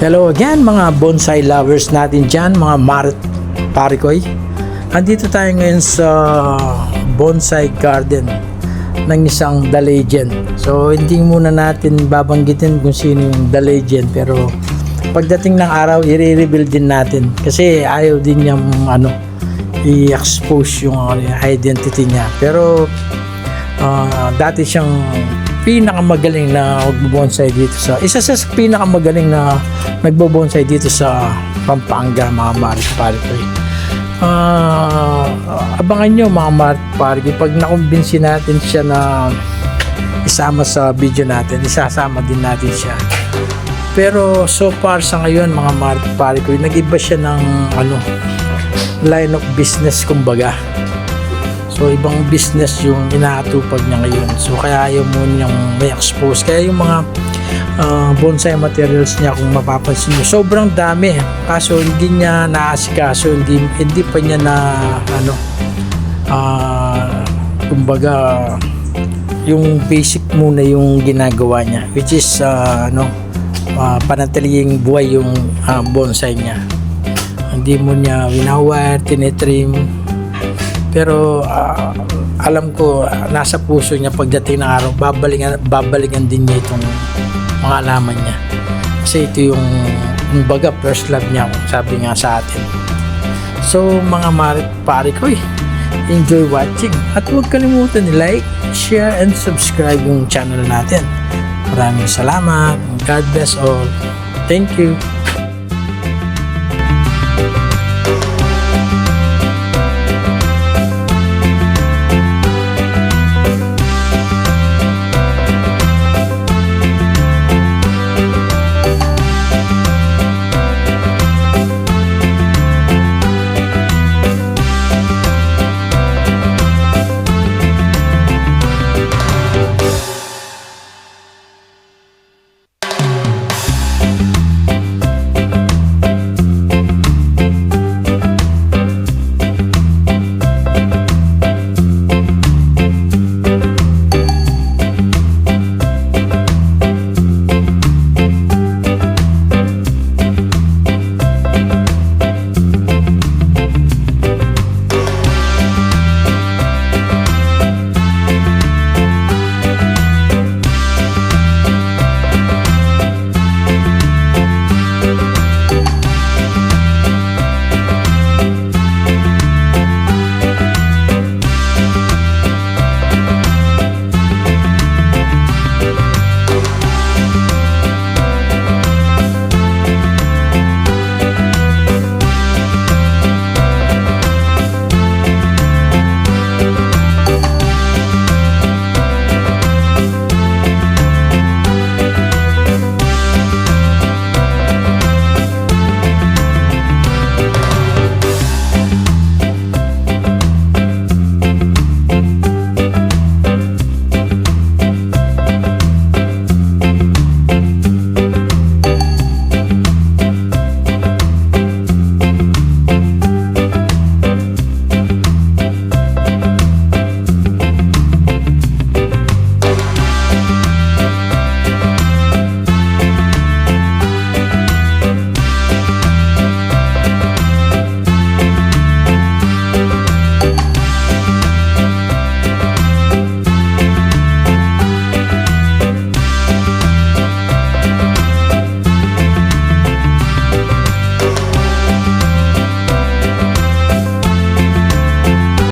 Hello again mga bonsai lovers natin dyan, mga parikoy. Andito tayo ngayon sa bonsai garden ng isang The Legend. So hindi muna natin babanggitin kung sino yung The Legend, pero pagdating ng araw i-reveal din natin kasi ayaw din niyang i-expose yung identity niya. Pero dati siyang pinakamagaling na magbobonsai dito sa isa sa pinakamagaling na nagbobonsai dito sa Pampanga, mga parikoy. Abangan nyo mga parikoy, pag nakumbinsi natin siya na isama sa video natin, isasama din natin siya. Pero so far sa ngayon mga parikoy, nag-iba siya ng line of business kumbaga. So ibang business yung inaatupag niya ngayon. So kaya ayaw mo niyang may expose. Kaya yung mga bonsai materials niya, kung mapapansin niyo, sobrang dami. Kaso hindi niya naasikaso, hindi pa niya na kumbaga yung basic muna yung ginagawa niya, which is panatiling buhay yung bonsai niya. Hindi mo niya winawire, tinitrim. Pero alam ko nasa puso niya pagdating ng araw babalikan din niya itong mga alaman niya, kasi ito yung kumbaga first love niya, sabi nga sa atin. So mga parikoy, enjoy watching at huwag kalimutan i-like, share and subscribe yung channel natin. Maraming salamat. God bless all. Thank you.